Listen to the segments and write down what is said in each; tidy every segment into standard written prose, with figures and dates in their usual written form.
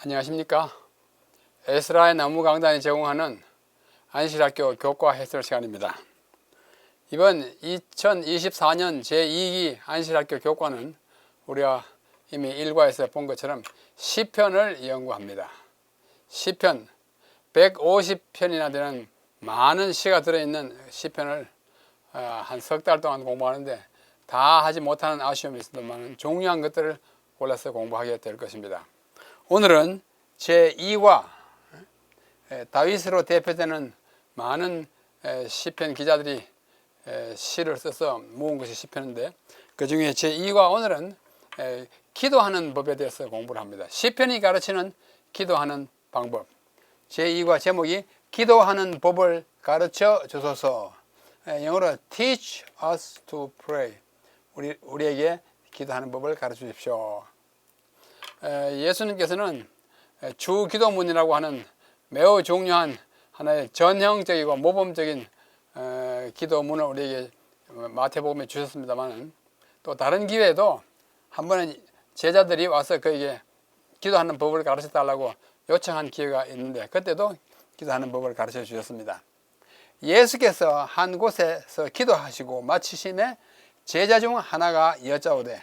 안녕하십니까. 에스라의 나무강단이 제공하는 안실학교 교과 해설 시간입니다. 이번 2024년 제2기 안실학교 교과는 우리가 이미 1과에서 본 것처럼 시편을 연구합니다. 시편 150편이나 되는 많은 시가 들어있는 시편을 한 석 달 동안 공부하는데 다 하지 못하는 아쉬움이 있어도 중요한 것들을 골라서 공부하게 될 것입니다. 오늘은 제2과 다윗으로 대표되는 많은 시편 기자들이 시를 써서 모은 것이 시편인데, 그 중에 제2과 오늘은 기도하는 법에 대해서 공부를 합니다. 시편이 가르치는 기도하는 방법. 제2과 제목이 기도하는 법을 가르쳐 주소서. 영어로 Teach us to pray. 우리에게 기도하는 법을 가르쳐 주십시오. 예수님께서는 주 기도문이라고 하는 매우 중요한 하나의 전형적이고 모범적인 기도문을 우리에게 마태복음에 주셨습니다만, 또 다른 기회에도 한 번은 제자들이 와서 그에게 기도하는 법을 가르쳐 달라고 요청한 기회가 있는데, 그때도 기도하는 법을 가르쳐 주셨습니다. 예수께서 한 곳에서 기도하시고 마치심에 제자 중 하나가 여짜오되,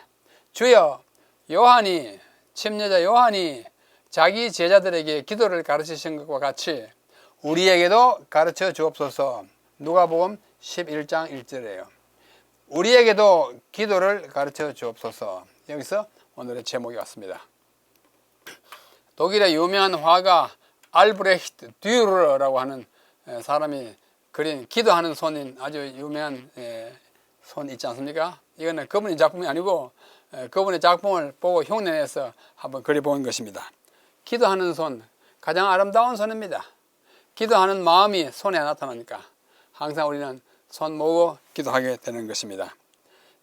주여, 요한이 침례자 요한이 자기 제자들에게 기도를 가르치신 것과 같이 우리에게도 가르쳐 주옵소서. 누가복음 11장 1절이에요. 우리에게도 기도를 가르쳐 주옵소서. 여기서 오늘의 제목이 왔습니다. 독일의 유명한 화가 알브레히트 듀러라고 하는 사람이 그린 기도하는 손인 아주 유명한 손 있지 않습니까? 이거는 그분의 작품이 아니고 그분의 작품을 보고 흉내내서 한번 그려본 것입니다. 기도하는 손, 가장 아름다운 손입니다. 기도하는 마음이 손에 나타나니까 항상 우리는 손 모으고 기도하게 되는 것입니다.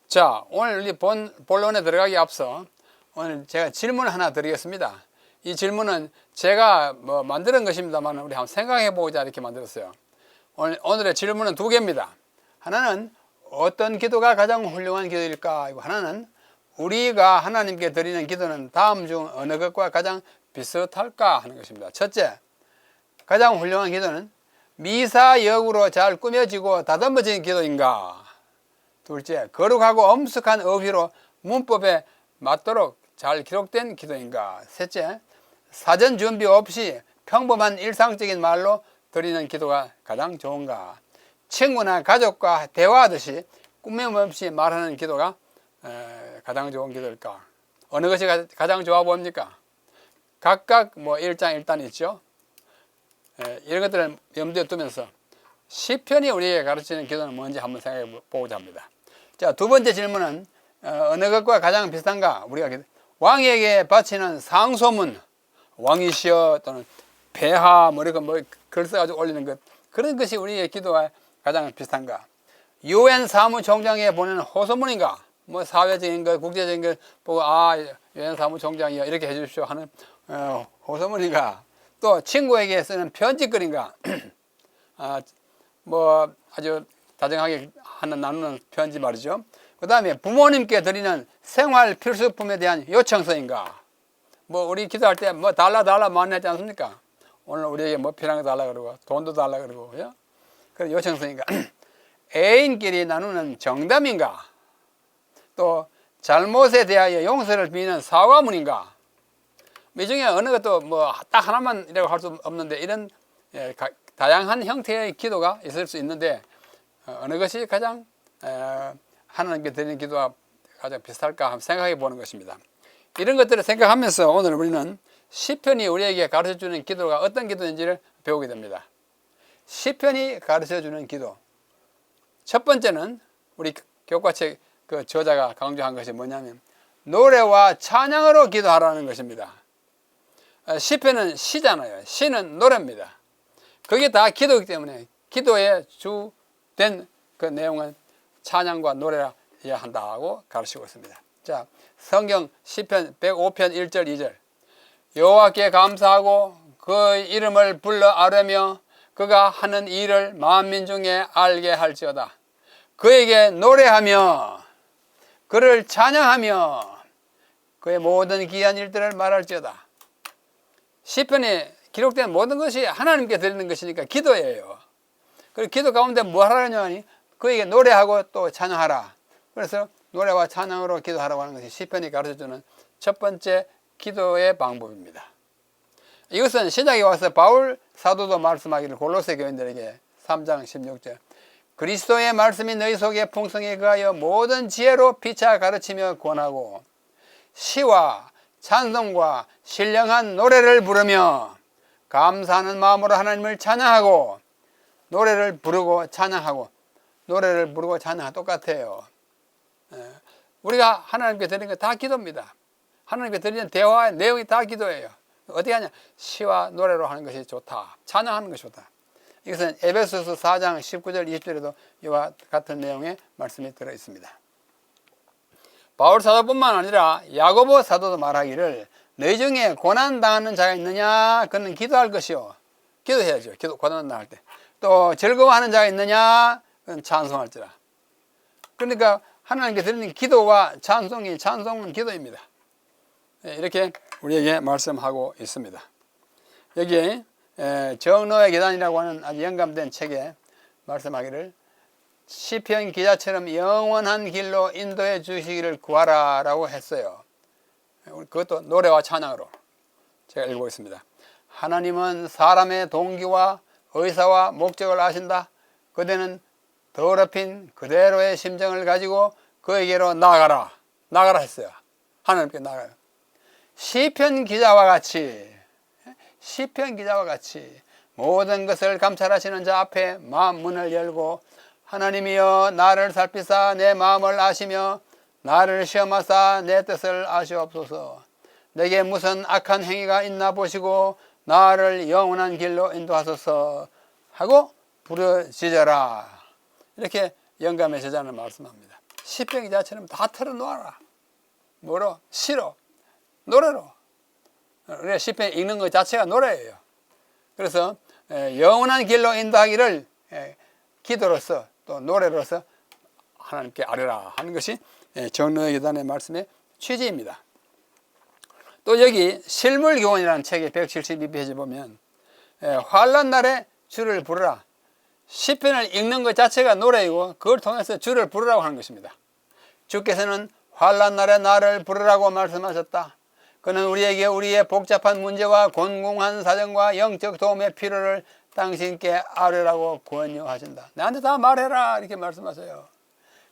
자, 오늘 우리 본론에 들어가기 앞서 오늘 제가 질문을 하나 드리겠습니다. 이 질문은 제가 만드는 것입니다만 우리 한번 생각해 보자 이렇게 만들었어요. 오늘의 질문은 두 개입니다. 하나는 어떤 기도가 가장 훌륭한 기도일까? 하나는 우리가 하나님께 드리는 기도는 다음 중 어느 것과 가장 비슷할까 하는 것입니다. 첫째, 가장 훌륭한 기도는 미사역으로 잘 꾸며지고 다듬어진 기도인가? 둘째, 거룩하고 엄숙한 어휘로 문법에 맞도록 잘 기록된 기도인가? 셋째, 사전 준비 없이 평범한 일상적인 말로 드리는 기도가 가장 좋은가? 친구나 가족과 대화하듯이 꾸밈 없이 말하는 기도가 가장 좋은 기도일까? 어느 것이 가장 좋아 보입니까? 각각 1장 1단이 있죠. 이런 것들을 염두에 두면서 시편이 우리에게 가르치는 기도는 뭔지 한번 생각해 보고자 합니다. 자, 두 번째 질문은 어느 것과 가장 비슷한가? 우리가 왕에게 바치는 상소문, 왕이시여 또는 폐하 이렇게 글 써가지고 올리는 것, 그런 것이 우리의 기도와 가장 비슷한가? UN 사무총장에 보내는 호소문인가? 사회적인 것, 국제적인 것 보고 UN 사무총장이요 이렇게 해주십시오 하는 호소문인가? 또 친구에게 쓰는 편지글인가? 아주 다정하게 나누는 편지 말이죠. 그 다음에 부모님께 드리는 생활 필수품에 대한 요청서인가? 우리 기도할 때 달라 많이 하지 않습니까? 오늘 우리에게 필요한 거 달라 그러고 돈도 달라 그러고 그런 요청서인가? 애인끼리 나누는 정담인가? 또 잘못에 대하여 용서를 비는 사과문인가? 이 중에 어느 것도 딱 하나만 이라고 할 수 없는데, 이런 다양한 형태의 기도가 있을 수 있는데 어느 것이 가장 하나님께 드리는 기도와 가장 비슷할까 한번 생각해 보는 것입니다. 이런 것들을 생각하면서 오늘 우리는 시편이 우리에게 가르쳐주는 기도가 어떤 기도인지를 배우게 됩니다. 시편이 가르쳐주는 기도, 첫 번째는 우리 교과책 그 저자가 강조한 것이 뭐냐면 노래와 찬양으로 기도하라는 것입니다. 시편은 시잖아요. 시는 노래입니다. 그게 다 기도이기 때문에 기도의 주된 그 내용은 찬양과 노래라 해야 한다고 가르치고 있습니다. 자, 성경 시편 105편 1절 2절. 여호와께 감사하고 그 이름을 불러 아뢰며 그가 하는 일을 만민 중에 알게 할지어다. 그에게 노래하며 그를 찬양하며 그의 모든 귀한 일들을 말할지어다. 시편에 기록된 모든 것이 하나님께 드리는 것이니까 기도예요. 그리고 기도 가운데 뭐 하라냐 하니 그에게 노래하고 또 찬양하라. 그래서 노래와 찬양으로 기도하라고 하는 것이 시편이 가르쳐주는 첫 번째 기도의 방법입니다. 이것은 신약에 와서 바울 사도도 말씀하기를 골로새 교인들에게 3장 16절 그리스도의 말씀이 너희 속에 풍성히 거하여 모든 지혜로 피차 가르치며 권하고 시와 찬송과 신령한 노래를 부르며 감사하는 마음으로 하나님을 찬양하고 노래를 부르고 찬양하고 노래를 부르고 찬양하고 똑같아요. 우리가 하나님께 드리는 거 다 기도입니다. 하나님께 드리는 대화의 내용이 다 기도예요. 어떻게 하냐? 시와 노래로 하는 것이 좋다. 찬양하는 것이 좋다. 이것은 에베소서 4장 19절 20절에도 이와 같은 내용의 말씀이 들어있습니다. 바울 사도뿐만 아니라 야고보 사도도 말하기를 너희 중에 고난당하는 자가 있느냐? 그는 기도할 것이요. 기도해야죠. 고난 당할 때. 또 즐거워하는 자가 있느냐? 그건 찬송할지라. 그러니까 하나님께 드리는 기도와 찬송은 기도입니다. 이렇게 우리에게 말씀하고 있습니다. 여기에 정노의 계단이라고 하는 아주 영감된 책에 말씀하기를 시편 기자처럼 영원한 길로 인도해 주시기를 구하라 라고 했어요. 그것도 노래와 찬양으로 제가 읽어보겠습니다. 하나님은 사람의 동기와 의사와 목적을 아신다. 그대는 더럽힌 그대로의 심정을 가지고 그에게로 나아가라 했어요. 하나님께 나아가요. 시편 기자와 같이 모든 것을 감찰하시는 자 앞에 마음 문을 열고 하나님이여 나를 살피사 내 마음을 아시며 나를 시험하사 내 뜻을 아시옵소서. 내게 무슨 악한 행위가 있나 보시고 나를 영원한 길로 인도하소서 하고 부르짖어라. 이렇게 영감의 제자는 말씀합니다. 시편 기자처럼 다 털어놓아라. 뭐로? 시로, 노래로. 우리가 시편 읽는 것 자체가 노래예요. 그래서 영원한 길로 인도하기를 기도로서 또 노래로서 하나님께 아뢰라 하는 것이 정노의 계단의 말씀의 취지입니다. 또 여기 실물교훈이라는 책의 172페이지 보면 환난 날에 주를 부르라. 시편을 읽는 것 자체가 노래이고 그걸 통해서 주를 부르라고 하는 것입니다. 주께서는 환난 날에 나를 부르라고 말씀하셨다. 그는 우리에게 우리의 복잡한 문제와 곤궁한 사정과 영적 도움의 필요를 당신께 아뢰라고 권유하신다. 나한테 다 말해라 이렇게 말씀하세요.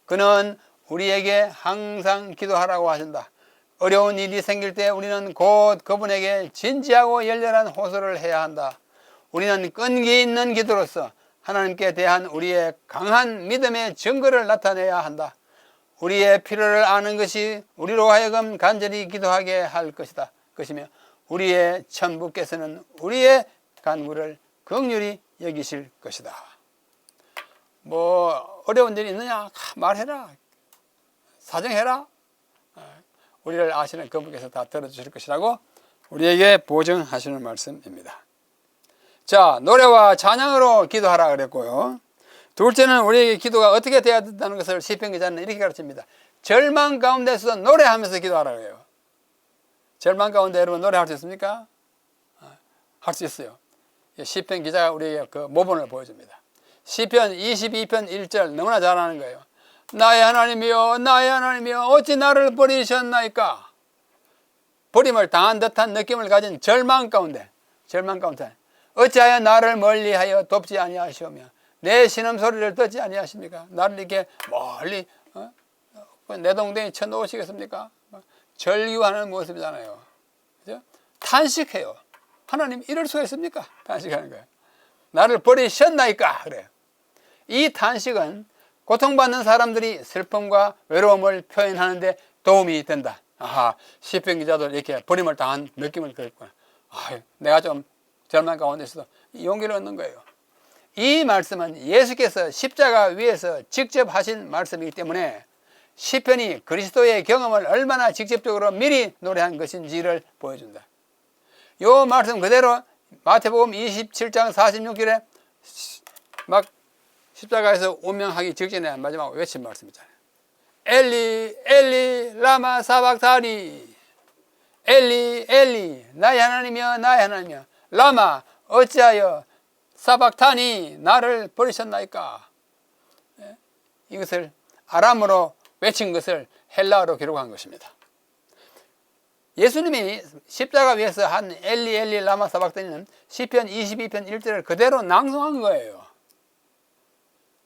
그는 우리에게 항상 기도하라고 하신다. 어려운 일이 생길 때 우리는 곧 그분에게 진지하고 열렬한 호소를 해야 한다. 우리는 끈기 있는 기도로서 하나님께 대한 우리의 강한 믿음의 증거를 나타내야 한다. 우리의 필요를 아는 것이 우리로 하여금 간절히 기도하게 할 것이며 우리의 천부께서는 우리의 간구를 긍휼히 여기실 것이다. 뭐 어려운 일이 있느냐? 말해라. 사정해라. 우리를 아시는 그분께서 다 들어주실 것이라고 우리에게 보증하시는 말씀입니다. 자, 노래와 찬양으로 기도하라 그랬고요. 둘째는 우리에게 기도가 어떻게 돼야 된다는 것을 시편 기자는 이렇게 가르칩니다. 절망 가운데서 노래하면서 기도하라 그래요. 절망 가운데 여러분 노래할 수 있습니까? 할 수 있어요. 시편 기자가 우리에게 그 모본을 보여줍니다. 시편 22편 1절 너무나 잘 아는 거예요. 나의 하나님이여 나의 하나님이여 어찌 나를 버리셨나이까. 버림을 당한 듯한 느낌을 가진 절망 가운데 어찌하여 나를 멀리하여 돕지 아니하시오며 내 신음소리를 듣지 아니하십니까? 나를 이렇게 멀리 내 동댕이 쳐놓으시겠습니까? 절규하는 모습이잖아요. 그죠? 탄식해요. 하나님 이럴 수가 있습니까? 탄식하는 거예요. 나를 버리셨나이까 그래요. 이 탄식은 고통받는 사람들이 슬픔과 외로움을 표현하는 데 도움이 된다. 아하, 시편 기자도 이렇게 버림을 당한 느낌을 그랬구나. 내가 좀 절망 가운데 있어도 용기를 얻는 거예요. 이 말씀은 예수께서 십자가 위에서 직접 하신 말씀이기 때문에 시편이 그리스도의 경험을 얼마나 직접적으로 미리 노래한 것인지를 보여준다. 이 말씀 그대로 마태복음 27장 46절에 막 십자가에서 운명하기 직전에 마지막 외친 말씀이잖아요. 엘리 엘리 라마 사박다니 엘리 엘리 나의 하나님이여 나의 하나님이여 라마 어찌하여 사박타니 나를 버리셨나이까. 이것을 아람어로 외친 것을 헬라어로 기록한 것입니다. 예수님이 십자가 위에서 한 엘리 엘리 라마 사박타니는 시편 22편 1절을 그대로 낭송한 거예요.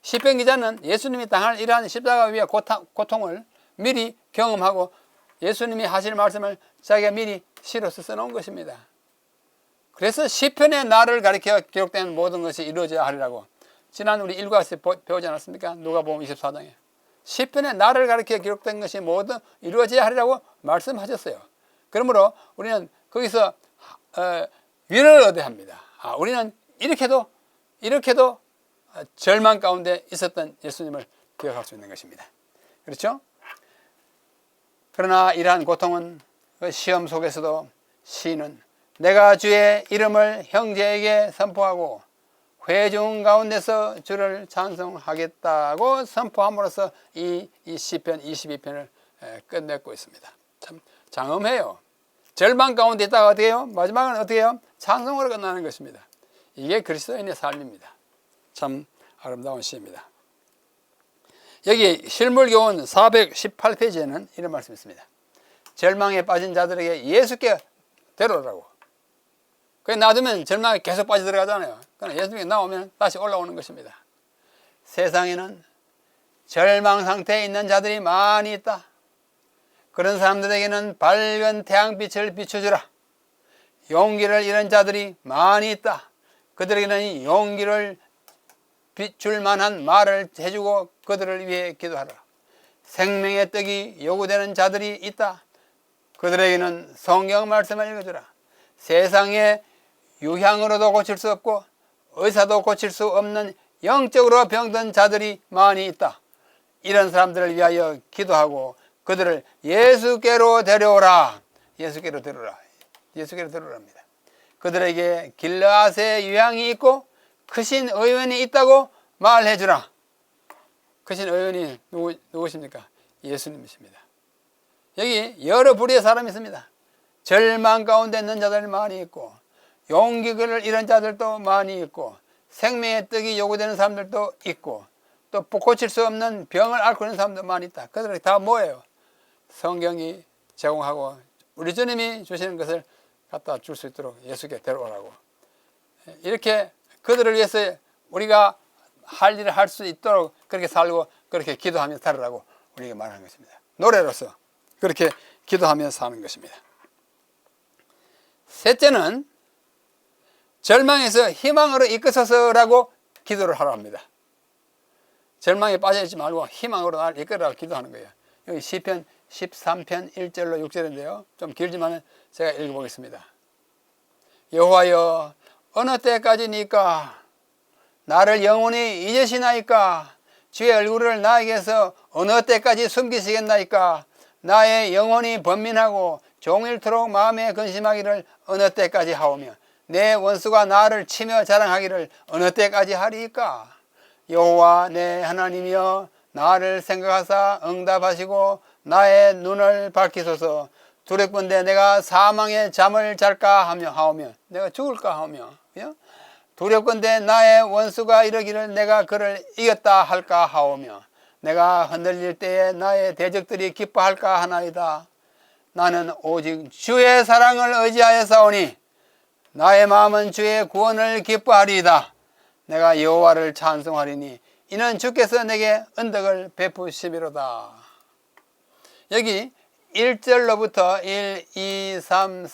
시편 기자는 예수님이 당할 이러한 십자가 위의 고통을 미리 경험하고 예수님이 하실 말씀을 자기가 미리 실어서 써놓은 것입니다. 그래서 시편의 날을 가리켜 기록된 모든 것이 이루어져야 하리라고 지난 우리 일과에서 배우지 않았습니까? 누가복음 24장에 시편의 날을 가리켜 기록된 것이 모두 이루어져야 하리라고 말씀하셨어요. 그러므로 우리는 거기서 위로를 얻어야 합니다. 우리는 이렇게도 절망 가운데 있었던 예수님을 기억할 수 있는 것입니다. 그렇죠? 그러나 이러한 고통은 그 시험 속에서도 시인은 내가 주의 이름을 형제에게 선포하고 회중 가운데서 주를 찬송하겠다고 선포함으로써 이 시편 22편을 끝맺고 있습니다. 참 장엄해요. 절망 가운데 있다가 어떻게 해요? 마지막은 어떻게 해요? 찬송으로 끝나는 것입니다. 이게 그리스도인의 삶입니다. 참 아름다운 시입니다. 여기 실물교훈 418페이지에는 이런 말씀이 있습니다. 절망에 빠진 자들에게 예수께 데려오라고. 그게 놔두면 절망에 계속 빠져들어가잖아요. 그러나 예수님께 나오면 다시 올라오는 것입니다. 세상에는 절망 상태에 있는 자들이 많이 있다. 그런 사람들에게는 밝은 태양빛을 비춰주라. 용기를 잃은 자들이 많이 있다. 그들에게는 용기를 줄 만한 말을 해주고 그들을 위해 기도하라. 생명의 떡이 요구되는 자들이 있다. 그들에게는 성경 말씀을 읽어주라. 세상의 유향으로도 고칠 수 없고 의사도 고칠 수 없는 영적으로 병든 자들이 많이 있다. 이런 사람들을 위하여 기도하고 그들을 예수께로 데려오라. 예수께로 데려오라. 예수께로 데려오랍니다. 그들에게 길르앗의 유향이 있고 크신 의원이 있다고 말해주라. 크신 의원이 누구십니까? 예수님이십니다. 여기 여러 부류의 사람이 있습니다. 절망 가운데 있는 자들이 많이 있고 용기를 잃은 자들도 많이 있고 생명의 떡이 요구되는 사람들도 있고 또 고칠 수 없는 병을 앓고 있는 사람도 많이 있다. 그들이 다 뭐예요? 성경이 제공하고 우리 주님이 주시는 것을 갖다 줄 수 있도록 예수께 데려오라고. 이렇게 그들을 위해서 우리가 할 일을 할 수 있도록 그렇게 살고 그렇게 기도하며 살으라고 우리에게 말하는 것입니다. 노래로서 그렇게 기도하며 사는 것입니다. 셋째는 절망에서 희망으로 이끌어서라고 기도를 하라 합니다. 절망에 빠져있지 말고 희망으로 나를 이끌어라고 기도하는 거예요. 여기 시편 13편 1절로 6절인데요. 좀 길지만 제가 읽어보겠습니다. 여호와여 어느 때까지니까 나를 영원히 잊으시나이까? 주의 얼굴을 나에게서 어느 때까지 숨기시겠나이까? 나의 영혼이 번민하고 종일토록 마음에 근심하기를 어느 때까지 하오며 내 원수가 나를 치며 자랑하기를 어느 때까지 하리이까? 여호와 내 하나님이여 나를 생각하사 응답하시고 나의 눈을 밝히소서. 두렵건대 내가 사망의 잠을 잘까 하오며 내가 죽을까 하오며 두렵건대 나의 원수가 이르기를 내가 그를 이겼다 할까 하오며 내가 흔들릴 때에 나의 대적들이 기뻐할까 하나이다. 나는 오직 주의 사랑을 의지하여 싸우니 나의 마음은 주의 구원을 기뻐하리이다. 내가 여호와를 찬송하리니 이는 주께서 내게 은덕을 베푸심이로다. 여기 1절로부터 1, 2, 3,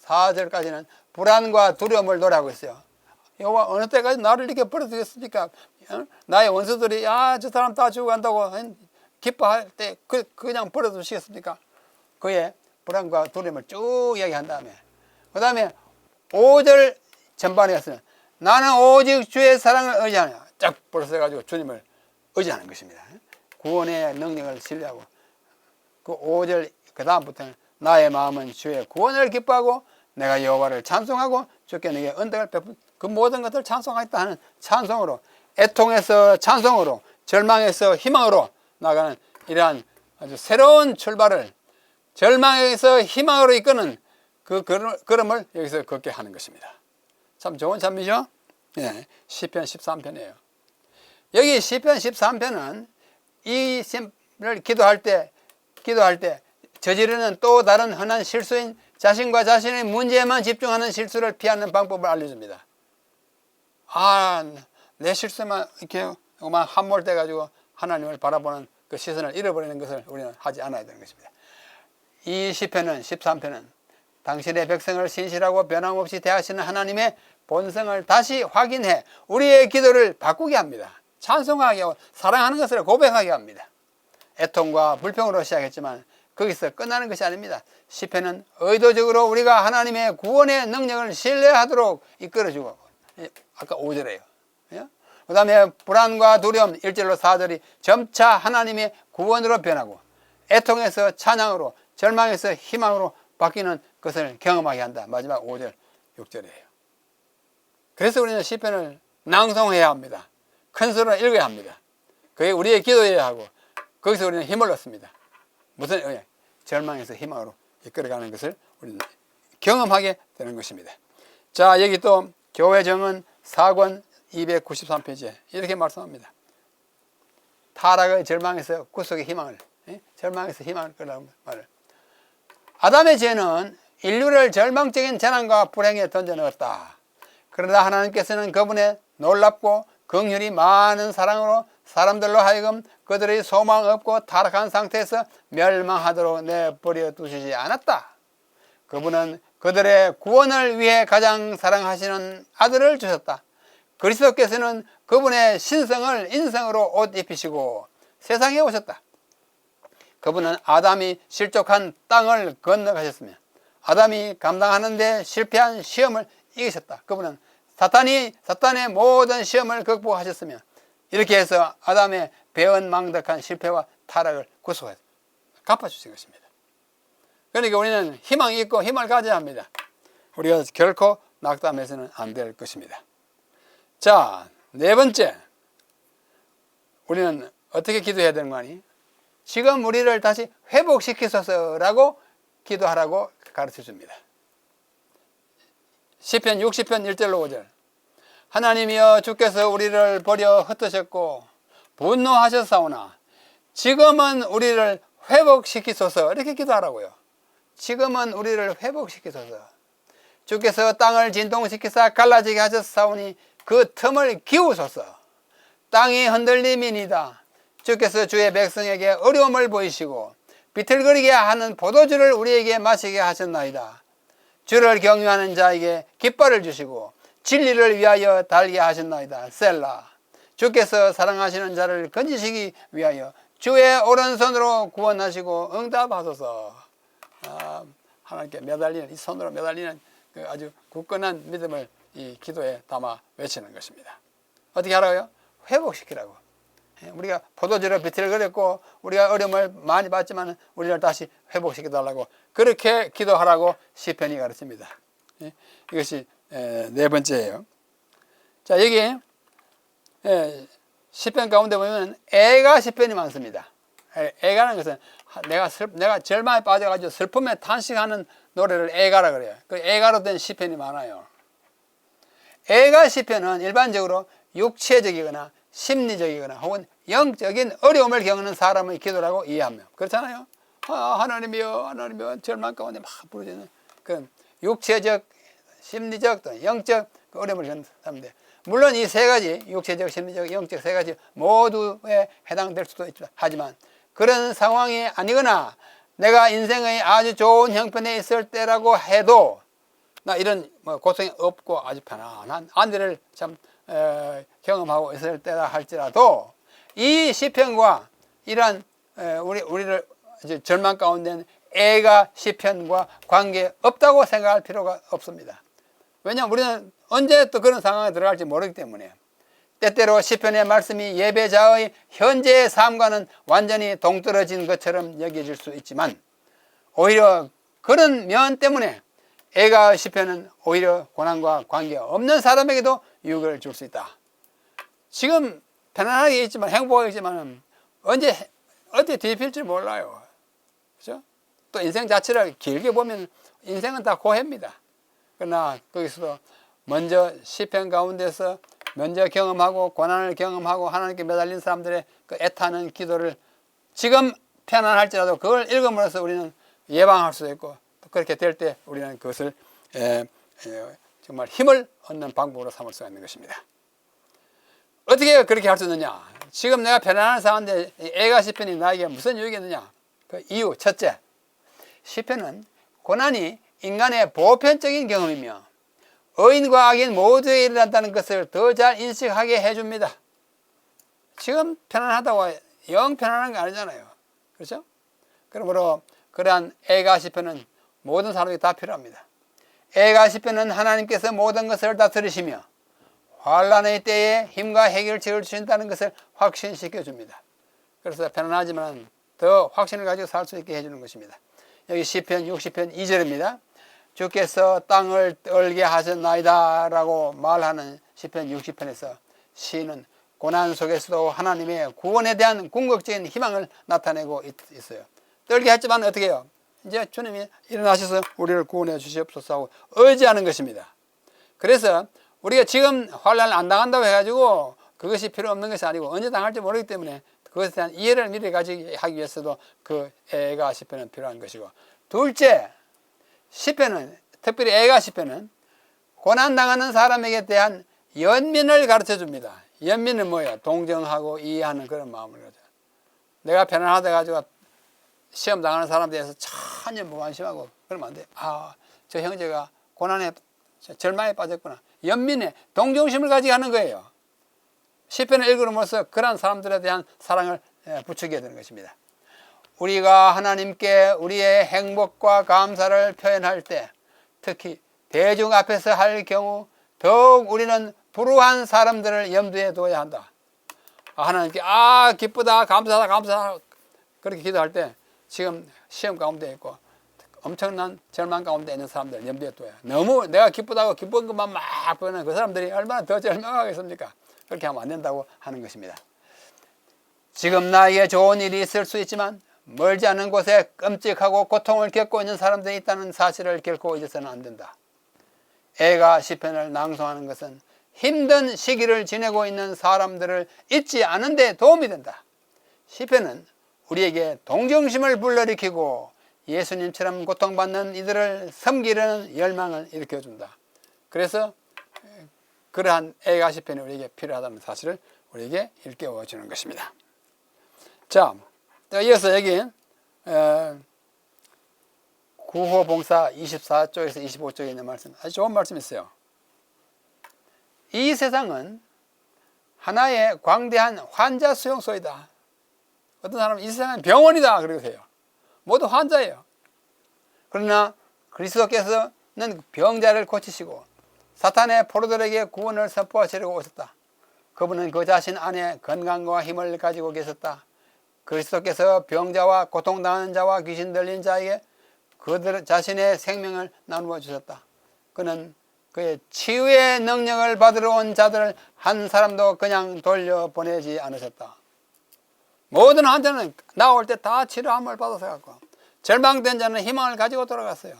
4절까지는 불안과 두려움을 노래하고 있어요. 여호와 어느 때까지 나를 이렇게 버려두겠습니까? 나의 원수들이 저 사람 다 죽어간다고 기뻐할 때 그냥 버려두시겠습니까? 그의 불안과 두려움을 쭉 이야기한 다음에 그 다음에 5절 전반에 가서는 나는 오직 주의 사랑을 의지하냐 쫙 벌써가지고 주님을 의지하는 것입니다. 구원의 능력을 신뢰하고 그 5절 그 다음부터는 나의 마음은 주의 구원을 기뻐하고 내가 여호와를 찬송하고 주께 내게 은덕을 베푼 그 모든 것을 찬송하겠다 하는 찬송으로 애통에서 찬송으로 절망에서 희망으로 나가는 이러한 아주 새로운 출발을 절망에서 희망으로 이끄는 그 걸음을 여기서 걷게 하는 것입니다. 참 좋은 찬미죠? 예, 시편 13편이에요. 여기 시편 13편은 이 시를 기도할 때 저지르는 또 다른 흔한 실수인 자신과 자신의 문제에만 집중하는 실수를 피하는 방법을 알려줍니다. 내 실수만 이렇게 함몰돼 가지고 하나님을 바라보는 그 시선을 잃어버리는 것을 우리는 하지 않아야 되는 것입니다. 이 시편은 13편은 당신의 백성을 신실하고 변함없이 대하시는 하나님의 본성을 다시 확인해 우리의 기도를 바꾸게 합니다. 찬송하게 하고 사랑하는 것을 고백하게 합니다. 애통과 불평으로 시작했지만 거기서 끝나는 것이 아닙니다. 시편은 의도적으로 우리가 하나님의 구원의 능력을 신뢰하도록 이끌어주고, 아까 5절에요. 그 다음에 불안과 두려움 1절로 4절이 점차 하나님의 구원으로 변하고, 애통에서 찬양으로, 절망에서 희망으로 바뀌는 것을 경험하게 한다. 마지막 5절 6절이에요. 그래서 우리는 시편을 낭송해야 합니다. 큰 소리로 읽어야 합니다. 그게 우리의 기도여야 하고, 거기서 우리는 힘을 얻습니다. 무슨 절망에서 희망으로 이끌어가는 것을 우리는 경험하게 되는 것입니다. 자, 여기 또 교회 정은 4권 293페이지에 이렇게 말씀합니다. 타락의 절망에서 구속의 희망을, 절망에서 희망을 끌라는 말을. 아담의 죄는 인류를 절망적인 재난과 불행에 던져넣었다. 그러나 하나님께서는 그분의 놀랍고 긍휼이 많은 사랑으로 사람들로 하여금 그들의 소망 없고 타락한 상태에서 멸망하도록 내버려 두시지 않았다. 그분은 그들의 구원을 위해 가장 사랑하시는 아들을 주셨다. 그리스도께서는 그분의 신성을 인성으로 옷 입히시고 세상에 오셨다. 그분은 아담이 실족한 땅을 건너가셨으며 아담이 감당하는 데 실패한 시험을 이기셨다. 그분은 사탄의 모든 시험을 극복하셨으며 이렇게 해서 아담의 배은망덕한 실패와 타락을 구속해서 갚아주신 것입니다. 그러니까 우리는 희망이 있고 힘을 가져야 합니다. 우리가 결코 낙담해서는 안 될 것입니다. 자, 네 번째, 우리는 어떻게 기도해야 되는 거 아니? 지금 우리를 다시 회복시키소서라고 기도하라고 가르쳐 줍니다. 시편 60편 1절로 5절. 하나님이여, 주께서 우리를 버려 흩으셨고 분노하셨사오나 지금은 우리를 회복시키소서, 이렇게 기도하라고요. 지금은 우리를 회복시키소서. 주께서 땅을 진동시키사 갈라지게 하셨사오니 그 틈을 기우소서. 땅이 흔들림이니이다. 주께서 주의 백성에게 어려움을 보이시고 비틀거리게 하는 포도주를 우리에게 마시게 하셨나이다. 주를 경유하는 자에게 깃발을 주시고 진리를 위하여 달게 하셨나이다. 셀라. 주께서 사랑하시는 자를 건지시기 위하여 주의 오른손으로 구원하시고 응답하소서. 하나님께 매달리는, 이 손으로 매달리는 그 아주 굳건한 믿음을 이 기도에 담아 외치는 것입니다. 어떻게 하라고요? 회복시키라고. 우리가 포도주를 비틀거렸고 우리가 어려움을 많이 받지만 우리를 다시 회복시켜달라고 그렇게 기도하라고 시편이 가르칩니다. 이것이 네 번째예요. 자, 여기 시편 가운데 보면 애가 시편이 많습니다. 애가라는 것은 내가 절망에 빠져가지고 슬픔에 탄식하는 노래를 애가라 그래요. 그 애가로 된 시편이 많아요. 애가 시편은 일반적으로 육체적이거나 심리적이거나 혹은 영적인 어려움을 겪는 사람의 기도라고 이해합니다. 그렇잖아요. 하나님이여 절망 가운데 막 부르짖는 그 육체적, 심리적 또 영적 어려움을 겪는 사람인데, 물론 이 세 가지, 육체적, 심리적, 영적 세 가지 모두에 해당될 수도 있지만, 하지만 그런 상황이 아니거나 내가 인생의 아주 좋은 형편에 있을 때라고 해도 나 이런 고통이 없고 아주 편안한 안대를 참 경험하고 있을 때라 할지라도 이 시편과 이러한 우리를 절망 가운데 애가 시편과 관계 없다고 생각할 필요가 없습니다. 왜냐하면 우리는 언제 또 그런 상황에 들어갈지 모르기 때문에. 때때로 시편의 말씀이 예배자의 현재의 삶과는 완전히 동떨어진 것처럼 여겨질 수 있지만 오히려 그런 면 때문에 애가 시편은 오히려 고난과 관계없는 사람에게도 유익을 줄 수 있다. 지금 편안하게 있지만 행복하게 있지만 언제 어디 뒤집힐지 몰라요. 그렇죠? 또 인생 자체를 길게 보면 인생은 다 고해입니다. 그러나 거기서도 먼저 시편 가운데서 먼저 경험하고 고난을 경험하고 하나님께 매달린 사람들의 그 애타는 기도를 지금 편안할지라도 그걸 읽음으로써 우리는 예방할 수도 있고 또 그렇게 될 때 우리는 그것을 정말 힘을 얻는 방법으로 삼을 수가 있는 것입니다. 어떻게 그렇게 할 수 있느냐? 지금 내가 편안한 상황인데 애가 시편이 나에게 무슨 유익이 있느냐? 그 이유 첫째, 시편은 고난이 인간의 보편적인 경험이며 의인과 악인 모두에 일어난다는 것을 더 잘 인식하게 해줍니다. 지금 편안하다고 영 편안한 게 아니잖아요. 그렇죠? 그러므로 그러한 애가 시편은 모든 사람이 다 필요합니다. 애가 시편은 하나님께서 모든 것을 다스리시며 환난의 때에 힘과 해결책을 주신다는 것을 확신시켜 줍니다. 그래서 편안하지만 더 확신을 가지고 살 수 있게 해주는 것입니다. 여기 시편 60편 2절입니다. 주께서 땅을 떨게 하셨나이다 라고 말하는 시편 60편에서 시인은 고난 속에서도 하나님의 구원에 대한 궁극적인 희망을 나타내고 있어요. 떨게 했지만 어떻게 해요? 이제 주님이 일어나셔서 우리를 구원해 주시옵소서 하고 의지하는 것입니다. 그래서 우리가 지금 환난을 안 당한다고 해가지고 그것이 필요 없는 것이 아니고 언제 당할지 모르기 때문에 그것에 대한 이해를 미리 가지기 하기 위해서도 그 애가 시편은 필요한 것이고, 둘째, 시편은 특별히 애가 시편은 고난당하는 사람에게 대한 연민을 가르쳐 줍니다. 연민은 뭐예요? 동정하고 이해하는 그런 마음을 가져. 내가 편안하다 가지고 시험 당하는 사람에 대해서 전혀 무관심하고 그러면 안 돼. 아, 저 형제가 고난에 절망에 빠졌구나. 연민에 동정심을 가지고 하는 거예요. 시편을 읽음으로써 그런 사람들에 대한 사랑을 부추기게 되는 것입니다. 우리가 하나님께 우리의 행복과 감사를 표현할 때, 특히 대중 앞에서 할 경우 더욱 우리는 불우한 사람들을 염두에 둬야 한다. 하나님께 기쁘다, 감사하다, 감사하다 그렇게 기도할 때 지금 시험 가운데 있고 엄청난 절망 가운데 있는 사람들 염두에 둬야. 너무 내가 기쁘다고 기쁜 것만 막 보이는 그 사람들이 얼마나 더 절망하겠습니까? 그렇게 하면 안 된다고 하는 것입니다. 지금 나에게 좋은 일이 있을 수 있지만 멀지 않은 곳에 끔찍하고 고통을 겪고 있는 사람들이 있다는 사실을 결코 잊어서는 안 된다. 애가 시편을 낭송하는 것은 힘든 시기를 지내고 있는 사람들을 잊지 않은 데 도움이 된다. 시편은 우리에게 동정심을 불러일으키고 예수님처럼 고통받는 이들을 섬기려는 열망을 일으켜준다. 그래서 그러한 애가 시편이 우리에게 필요하다는 사실을 우리에게 일깨워주는 것입니다. 자, 이어서 여기 구호봉사 24쪽에서 25쪽에 있는 말씀, 아주 좋은 말씀이 있어요. 이 세상은 하나의 광대한 환자 수용소이다. 어떤 사람은 이 세상은 병원이다 그러고 해요. 모두 환자예요. 그러나 그리스도께서는 병자를 고치시고 사탄의 포로들에게 구원을 선포하시려고 오셨다. 그분은 그 자신 안에 건강과 힘을 가지고 계셨다. 그리스도께서 병자와 고통당하는 자와 귀신 들린 자에게 그들 자신의 생명을 나누어 주셨다. 그는 그의 치유의 능력을 받으러 온 자들을 한 사람도 그냥 돌려보내지 않으셨다. 모든 환자는 나올 때 다 치료함을 받아서 갖고 절망된 자는 희망을 가지고 돌아갔어요.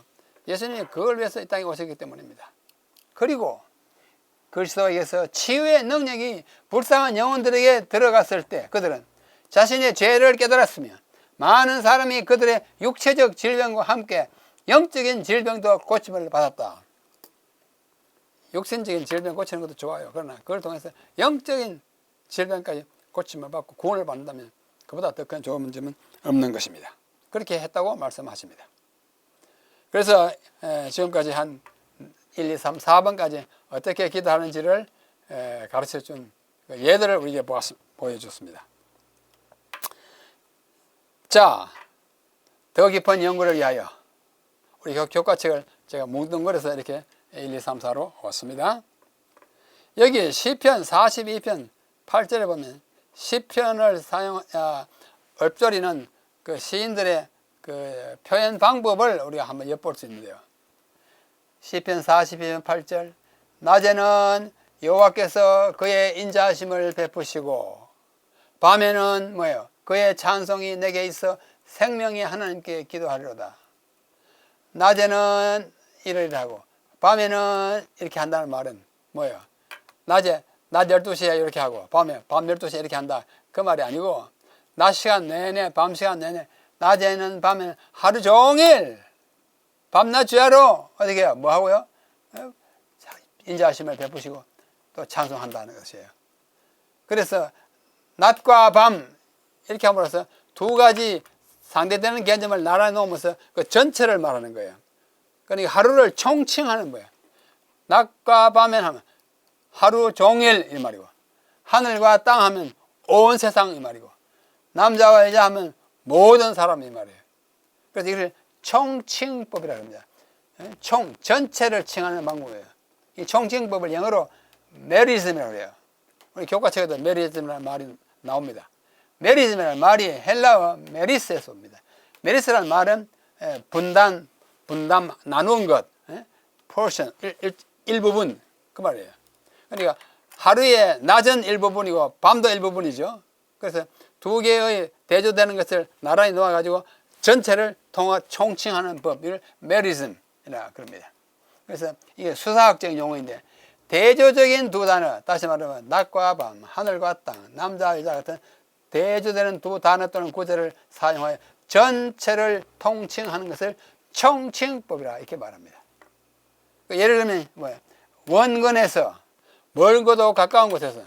예수님이 그걸 위해서 이 땅에 오셨기 때문입니다. 그리고 그리스도에게서 치유의 능력이 불쌍한 영혼들에게 들어갔을 때 그들은 자신의 죄를 깨달았으며 많은 사람이 그들의 육체적 질병과 함께 영적인 질병도 고침을 받았다. 육신적인 질병 고치는 것도 좋아요. 그러나 그걸 통해서 영적인 질병까지 고침을 받고 구원을 받는다면 그보다 더 큰 좋은 문제는 없는 것입니다. 그렇게 했다고 말씀하십니다. 그래서 지금까지 한 1, 2, 3, 4번까지 어떻게 기도하는지를 가르쳐준 예들을 우리에게 보여줬습니다. 자, 더 깊은 연구를 위하여 우리 교과책을 제가 뭉뚱그려서 이렇게 1, 2, 3, 4로 왔습니다. 여기 시편 42편 8절에 보면 시편을 읊조리는 그 시인들의 그 표현 방법을 우리가 한번 엿볼 수 있는데요. 시편 42편 8절, 낮에는 여호와께서 그의 인자하심을 베푸시고 밤에는 뭐예요? 그의 찬송이 내게 있어 생명이 하나님께 기도하리로다. 낮에는 이러이러 하고 밤에는 이렇게 한다는 말은 뭐예요? 낮 12시에 이렇게 하고 밤 12시에 이렇게 한다. 그 말이 아니고 낮 시간 내내 밤 시간 내내 낮에는 밤에는 하루 종일 밤낮 주야로 어떻게 해요? 뭐 하고요? 인자하심을 베푸시고 또 찬송한다는 것이에요. 그래서 낮과 밤 이렇게 함으로써 두 가지 상대되는 개념을 나란히 놓으면서 그 전체를 말하는 거예요. 그러니까 하루를 총칭하는 거예요. 낮과 밤에 하면 하루 종일 이 말이고, 하늘과 땅 하면 온 세상 이 말이고, 남자와 여자 하면 모든 사람 이 말이에요. 그래서 이걸 총칭법이라고 합니다. 전체를 칭하는 방법이에요. 이 총칭법을 영어로 메리즘이라고 해요. 우리 교과책에도 메리즘이라는 말이 나옵니다. 메리즘이라는 말이 헬라어 메리스에서 옵니다. 메리스라는 말은 분단, 나누은 것, portion, 일부분 그 말이에요. 그러니까 하루에 낮은 일부분이고 밤도 일부분이죠. 그래서 두 개의 대조되는 것을 나란히 놓아가지고 전체를 총칭하는 법, 이걸 메리즘이라 그럽니다. 그래서 이게 수사학적인 용어인데 대조적인 두 단어, 다시 말하면 낮과 밤, 하늘과 땅, 남자, 여자 같은 대조되는 두 단어 또는 구절을 사용하여 전체를 통칭하는 것을 총칭법이라 이렇게 말합니다. 예를 들면 뭐야? 원근에서 멀고도 가까운 곳에서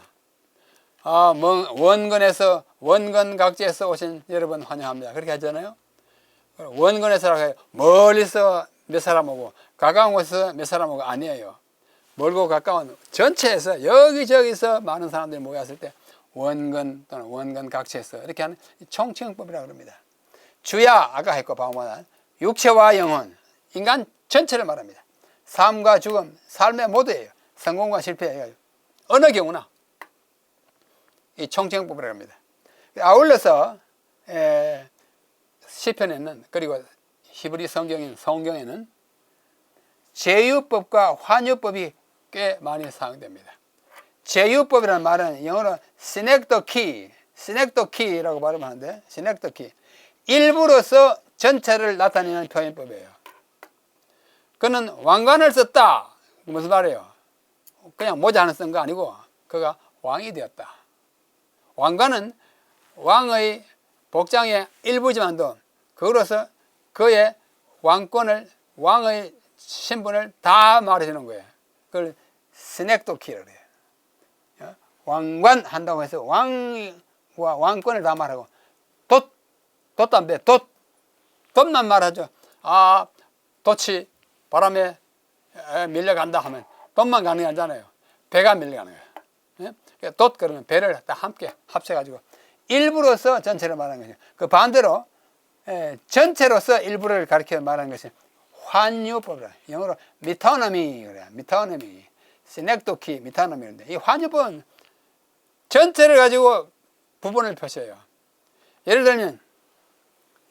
원근에서 원근각지에서 오신 여러분 환영합니다. 그렇게 하잖아요. 원근에서라고 해요. 멀리서 몇 사람 오고 가까운 곳에서 몇 사람 오고 아니에요. 멀고 가까운 전체에서 여기저기서 많은 사람들이 모였을 때 원근 또는 원근각지에서 이렇게 하는 총칭법이라고 합니다. 주야 아까 했고 방언한 육체와 영혼, 인간 전체를 말합니다. 삶과 죽음, 삶의 모두예요. 성공과 실패예요. 어느 경우나 이 총칭법이라고 합니다. 아울러서 시편에는 그리고 히브리 성경에는 제유법과 환유법이 꽤 많이 사용됩니다. 제유법이라는 말은 영어로 시넥도키라고 발음하는데 시넥도키 일부로서 전체를 나타내는 표현법이에요. 그는 왕관을 썼다. 무슨 말이에요? 그냥 모자 하나 쓴 거 아니고 그가 왕이 되었다. 왕관은 왕의 복장의 일부지만도 그로서 그의 왕의 신분을 다 말해주는 거예요. 그걸 스넥도키라고 해요. 왕관 한다고 해서 왕과 왕권을 다 말하고 돛담배 돛만 말하죠. 돛이 바람에 밀려간다 하면 돛만 가는 게 아니잖아요. 배가 밀려가는 거예요. 돛 그러면 배를 다 함께 합쳐가지고 일부로서 전체를 말하는 거죠. 그 반대로 전체로서 일부를 가리켜 말하는 것이 환유법이라. 영어로 미타노미 그래요. 미타노미, 시넥도키, 미타노미인데 이 환유법은 전체를 가지고 부분을 표시해요. 예를 들면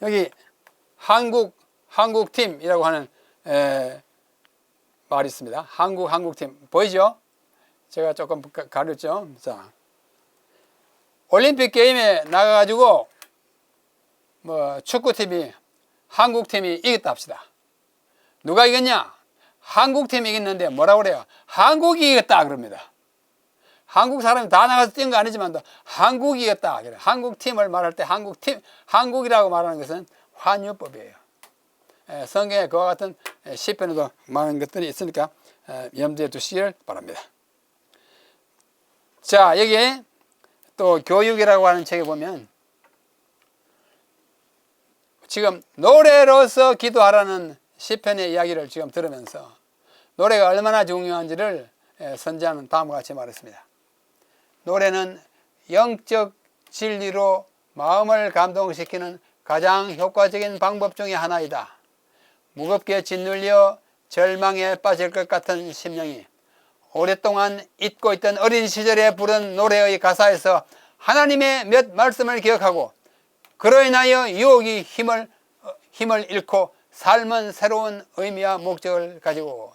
여기 한국팀이라고 하는 말이 있습니다. 한국팀 보이죠? 제가 조금 가렸죠. 자, 올림픽 게임에 나가가지고 뭐 축구팀이 한국팀이 이겼다 합시다. 누가 이겼냐? 한국팀이 이겼는데 뭐라고 그래요? 한국이 이겼다 그럽니다. 한국 사람이 다 나가서 뛴 거 아니지만 한국이 이겼다. 그래. 한국팀을 말할 때 한국이라고 말하는 것은 환유법이에요. 성경에 그와 같은 시편에도 많은 것들이 있으니까 염두에 두시길 바랍니다. 자, 여기에 또 교육이라고 하는 책에 보면 지금 노래로서 기도하라는 시편의 이야기를 지금 들으면서 노래가 얼마나 중요한지를 선지자는 다음과 같이 말했습니다. 노래는 영적 진리로 마음을 감동시키는 가장 효과적인 방법 중에 하나이다. 무겁게 짓눌려 절망에 빠질 것 같은 심령이 오랫동안 잊고 있던 어린 시절에 부른 노래의 가사에서 하나님의 몇 말씀을 기억하고 그로 인하여 유혹이 힘을 잃고 삶은 새로운 의미와 목적을 가지고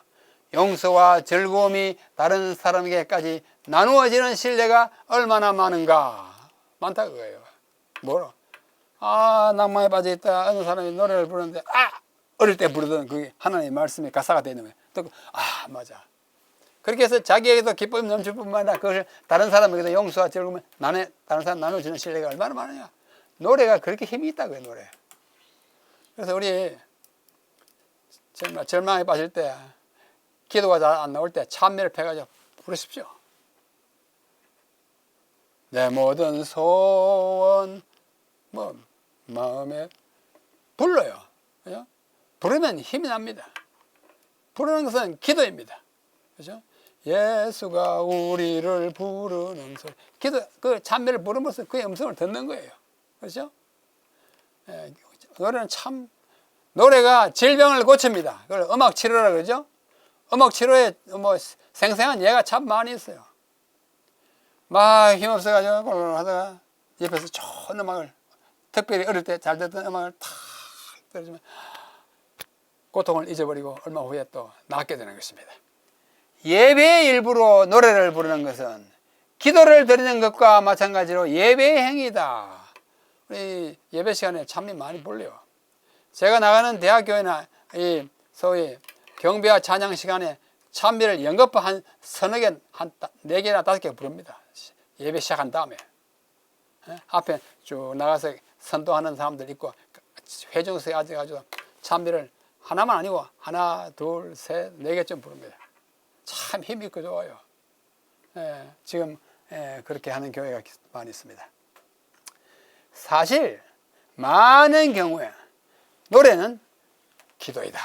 용서와 즐거움이 다른 사람에게까지 나누어지는 신뢰가 얼마나 많은가. 많다 그거예요. 뭐로? 낭만에 빠져있다. 어느 사람이 노래를 부르는데 어릴 때 부르던 그 하나님의 말씀이 가사가 되어 있는 거예요. 또 맞아. 그렇게 해서 자기에게도 기쁨이 넘칠 뿐만 아니라 그것을 다른 사람에게도 용서와 즐거움을 다른 사람 나눠주는 신뢰가 얼마나 많으냐. 노래가 그렇게 힘이 있다고요, 노래. 그래서 우리 절망에 빠질 때, 기도가 잘 안 나올 때 찬미를 펴가지고 부르십시오. 내 모든 소원 마음에 불러요. 그죠? 부르면 힘이 납니다. 부르는 것은 기도입니다. 그죠? 예수가 우리를 부르는 소리. 기도, 그 찬미를 부르면서 그의 음성을 듣는 거예요. 그렇죠? 노래가 질병을 고칩니다. 그걸 음악 치료라 그러죠? 음악 치료에 생생한 예가 참 많이 있어요. 막 힘없어가지고 하다가 옆에서 좋은 음악을, 특별히 어릴 때 잘 듣던 음악을 탁 들어주면 고통을 잊어버리고 얼마 후에 또 낫게 되는 것입니다. 예배의 일부로 노래를 부르는 것은 기도를 드리는 것과 마찬가지로 예배의 행위다. 우리 예배 시간에 찬미 많이 불려요. 제가 나가는 대학교회나 이 소위 경배와 찬양 시간에 찬미를 연거푸 한 서너 개, 한 4개나 5개 부릅니다. 예배 시작한 다음에. 앞에 쭉 나가서 선도하는 사람들 있고 회중석에 앉아가지고 찬미를 하나만 아니고 하나, 둘, 셋, 4개쯤 부릅니다. 참 힘이 있고 좋아요. 지금 그렇게 하는 교회가 많이 있습니다. 사실 많은 경우에 노래는 기도이다.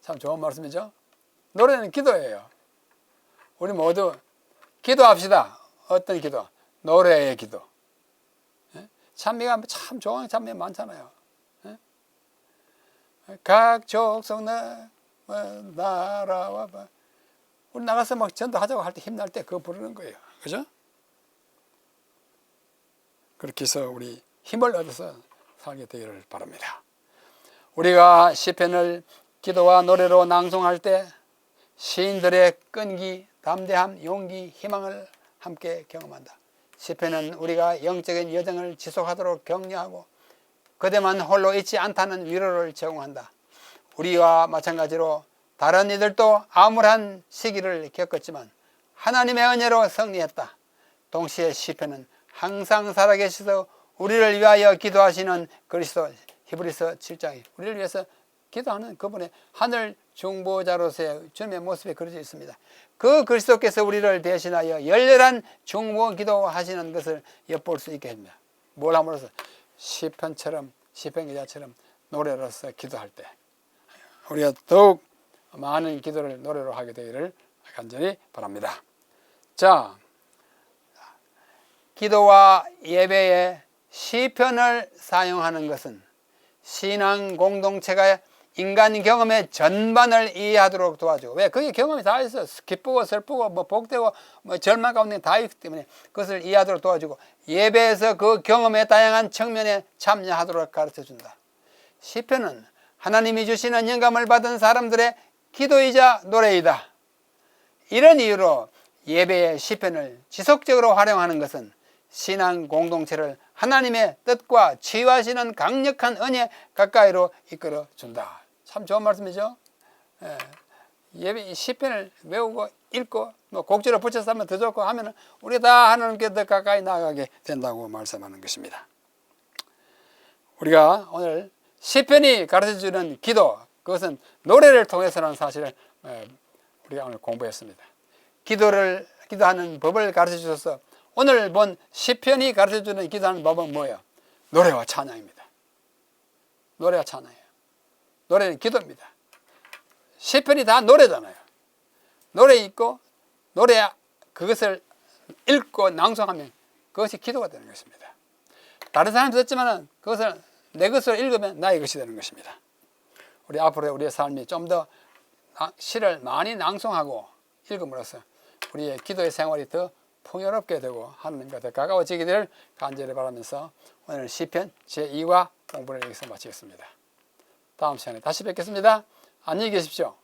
참 좋은 말씀이죠. 노래는 기도예요. 우리 모두 기도합시다. 어떤 기도? 노래의 기도. 찬미가 참 좋은 찬미 많잖아요. 각 족속 나라와 우리 나가서 막 전도하자고 할 때 힘날 때 그거 부르는 거예요. 그죠? 그렇게 해서 우리 힘을 얻어서 살게 되기를 바랍니다. 우리가 시편을 기도와 노래로 낭송할 때 시인들의 끈기, 담대함, 용기, 희망을 함께 경험한다. 시편은 우리가 영적인 여정을 지속하도록 격려하고 그대만 홀로 있지 않다는 위로를 제공한다. 우리와 마찬가지로 다른 이들도 암울한 시기를 겪었지만 하나님의 은혜로 승리했다. 동시에 시편은 항상 살아계셔서 우리를 위하여 기도하시는 그리스도, 히브리서 7장이 우리를 위해서 기도하는 그분의 하늘 중보자로서의 주님의 모습이 그려져 있습니다. 그 그리스도께서 우리를 대신하여 열렬한 중보 기도하시는 것을 엿볼 수 있게 합니다. 뭘 함으로써? 시편처럼, 시편 기자처럼 노래로서 기도할 때 우리가 더욱 많은 기도를 노래로 하게 되기를 간절히 바랍니다. 자, 기도와 예배에 시편을 사용하는 것은 신앙 공동체가 인간 경험의 전반을 이해하도록 도와주고, 왜? 그게 경험이 다 있어. 기쁘고 슬프고 복되고 절망 가운데 다 있기 때문에 그것을 이해하도록 도와주고 예배에서 그 경험의 다양한 측면에 참여하도록 가르쳐준다. 시편은 하나님이 주시는 영감을 받은 사람들의 기도이자 노래이다. 이런 이유로 예배의 시편을 지속적으로 활용하는 것은 신앙 공동체를 하나님의 뜻과 치유하시는 강력한 은혜 가까이로 이끌어 준다. 참 좋은 말씀이죠. 예배 시편을 외우고 읽고 곡지로 붙여서 하면 더 좋고 하면 우리 다 하나님께 더 가까이 나아가게 된다고 말씀하는 것입니다. 우리가 오늘 시편이 가르쳐주는 기도, 그것은 노래를 통해서라는 사실을 우리가 오늘 공부했습니다. 기도하는 법을 가르쳐주셔서 오늘 본 시편이 가르쳐주는 기도하는 법은 뭐예요? 노래와 찬양입니다. 노래와 찬양이에요. 노래는 기도입니다. 시편이 다 노래잖아요. 노래 있고 그것을 읽고 낭송하면 그것이 기도가 되는 것입니다. 다른 사람이 썼지만 그것을 내 것으로 읽으면 나의 것이 되는 것입니다. 우리 앞으로 우리의 삶이 좀 더 시를 많이 낭송하고 읽음으로써 우리의 기도의 생활이 더 풍요롭게 되고 하나님과 더 가까워지게 될 간절히 바라면서 오늘 시편 제2과 공부를 여기서 마치겠습니다. 다음 시간에 다시 뵙겠습니다. 안녕히 계십시오.